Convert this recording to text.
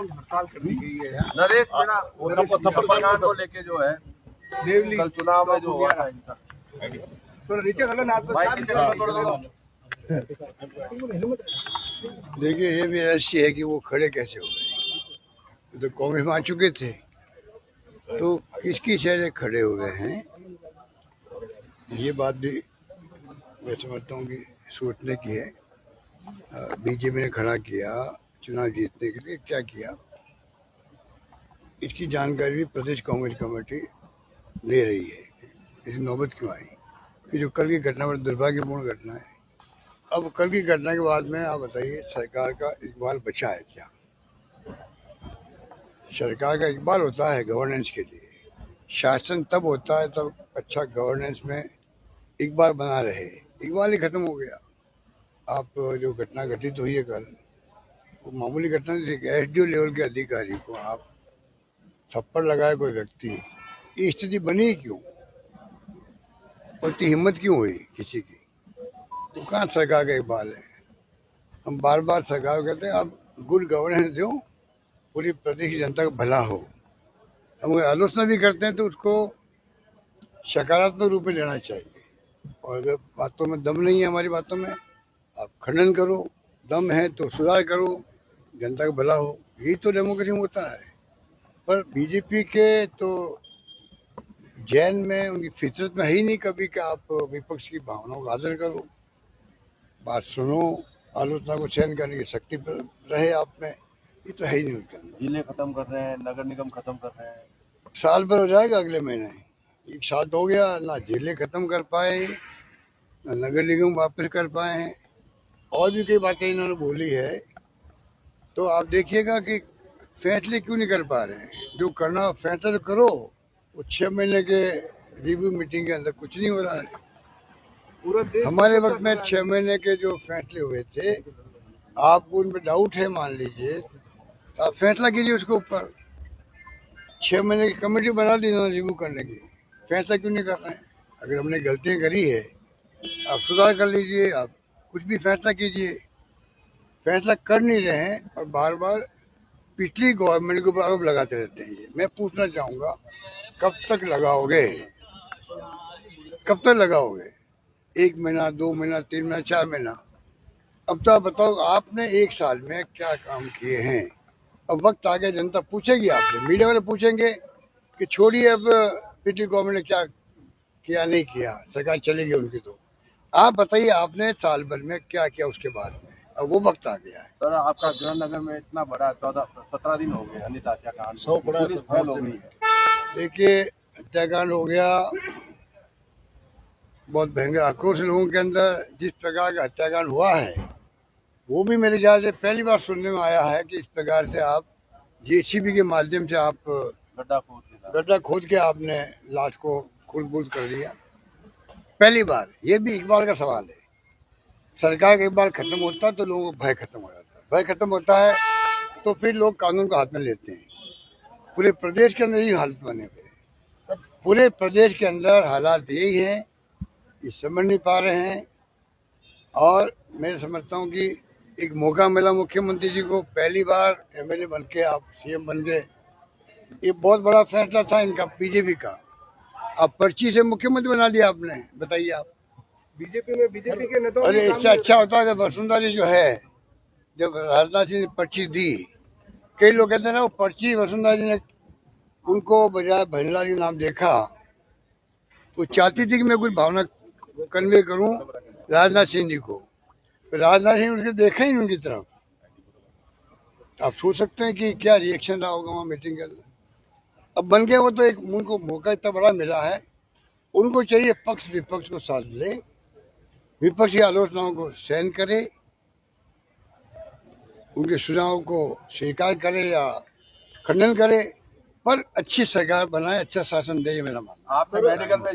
हड़ताल कर दी गई है। नरेश मीणा को लेके जो है कल चुनाव में जो हुआ था इनका थोड़ा नीचे कर लो ना, देखिए ये भी ऐसी है कि वो खड़े कैसे हो गए। तो कांग्रेस में आ चुके थे तो किसकी चेहरे खड़े हुए हैं, ये बात भी मैं समझता हूँ कि सोचने की है। बीजेपी ने खड़ा किया चुनाव जीतने के लिए, क्या किया इसकी जानकारी भी प्रदेश कांग्रेस कमेटी ले रही है। इसकी नौबत क्यों आई कि जो कल की घटना बड़ी दुर्भाग्यपूर्ण घटना है। अब कल की घटना के बाद में आप बताइए सरकार का इकबाल बचा है क्या? सरकार का इकबाल होता है गवर्नेंस के लिए, शासन तब होता है तब अच्छा गवर्नेंस में इकबाल बना रहे। इकबाल ही खत्म हो गया। आप जो घटना घटित हुई है कल, वो मामूली घटना नहीं थी। एसडीओ लेवल के अधिकारी को आप थप्पड़ लगाए कोई व्यक्ति, ये स्थिति बनी क्यों और इतनी हिम्मत क्यों हुई किसी की? तो कहाँ सरकार का इकबाल है? हम बार बार सरकार को कहते हैं आप गुड गवर्नेंस दो, पूरी प्रदेश की जनता का भला हो। हम आलोचना भी करते हैं तो उसको सकारात्मक रूप में लेना चाहिए, और अगर बातों में दम नहीं है हमारी बातों में, आप खंडन करो, दम है तो सुधार करो, जनता का भला हो। यही तो डेमोक्रेसी में होता है। पर बीजेपी के तो जैन में, उनकी फितरत में है ही नहीं कभी कि आप विपक्ष की भावनाओं का आदर करो, बात सुनो, आलोचना को सहन करने की शक्ति पर रहे आप में। ये तो है ही नहीं उनके अंदर। जिले खत्म कर रहे हैं, नगर निगम खत्म कर रहे हैं। साल भर हो जाएगा अगले महीने, एक साल हो गया, ना जिले खत्म कर पाए, ना नगर निगम वापस कर पाए हैं, और भी कई बातें इन्होंने बोली है। तो आप देखिएगा कि फैसले क्यों नहीं कर पा रहे हैं। जो करना फैसला तो करो, वो 6 महीने के रिव्यू मीटिंग के अंदर कुछ नहीं हो रहा है। पूरा देश हमारे वक्त में 6 महीने के जो फैसले हुए थे, आपको उन पर डाउट है मान लीजिए, तो आप फैसला कीजिए उसके ऊपर। 6 महीने की कमेटी बना दी इन्होंने रिव्यू करने की, फैसला क्यों नहीं कर रहे हैं? अगर हमने गलतियां करी है आप सुधार कर लीजिए, आप कुछ भी फैसला कीजिए। फैसला कर नहीं रहे हैं और बार बार पिछली गवर्नमेंट के ऊपर आरोप लगाते रहते हैं। मैं पूछना चाहूँगा, कब तक लगाओगे? कब तक लगाओगे? 1 महीना, 2 महीना, 3 महीना, 4 महीना? अब तो आप बताओ आपने 1 साल में क्या काम किए हैं। अब वक्त आ गया, जनता पूछेगी आपसे, मीडिया वाले पूछेंगे कि छोड़िए अब पिछली गवर्नमेंट ने क्या किया नहीं किया, सरकार चलेगी उनकी। तो आप बताइए आपने साल भर में क्या किया उसके बाद में। अब वो वक्त आ गया है। सर आपका गृह नगर में इतना बड़ा 17 दिन हो गए अनिता हत्याकांड, 100 पुलिस फैल हो गई है। देखिए हत्याकांड हो गया, बहुत भयंकर आक्रोश लोगों के अंदर। जिस प्रकार का हत्याकांड हुआ है वो भी मेरे ख्याल से पहली बार सुनने में आया है कि इस प्रकार से आप जेसीबी के माध्यम से आप गड्ढा खोद के आपने लाश को खुरद-बुर्द कर दिया। पहली बार। ये भी इकबाल का सवाल है। सरकार का इकबाल खत्म होता है तो लोगों का भय खत्म हो जाता है। भय खत्म होता है तो फिर लोग कानून को हाथ में लेते हैं। पूरे प्रदेश के अंदर यही हालत बने हुए। पूरे प्रदेश के अंदर हालात यही है कि समझ नहीं पा रहे हैं। और मैं समझता हूँ कि एक मौका मिला मुख्यमंत्री जी को, पहली बार एमएलए बन के आप सीएम बन गए। ये बहुत बड़ा फैसला था इनका, बीजेपी का। आप पर्ची से मुख्यमंत्री बना दिया आपने, बताइए आप। बीजेपी में बीजेपी के नेताओं अरे इससे अच्छा होता है वसुंधरा जी जो है, जब राजनाथ सिंह ने पर्ची दी, कई लोग कहते हैं ना वो पर्ची वसुंधरा जी ने उनको बजाय भजनलाल जी नाम देखा, वो चाहती थी कि मैं कुछ भावना कन्वे करूं राजनाथ सिंह जी को। राजनाथ सिंह उसके देखा ही नहीं उनकी तरफ। आप सोच सकते हैं कि क्या रिएक्शन रहा होगा वहाँ मीटिंग के अंदर। अब बन गए वो तो, एक उनको मौका इतना बड़ा मिला है, उनको चाहिए पक्ष विपक्ष को साथ ले, विपक्ष की आलोचनाओं को सहन करे, उनके सुझावों को स्वीकार करे या खंडन करे, पर अच्छी सरकार बनाए, अच्छा शासन दे, ये मेरा मानना है। आपने मेडिकल में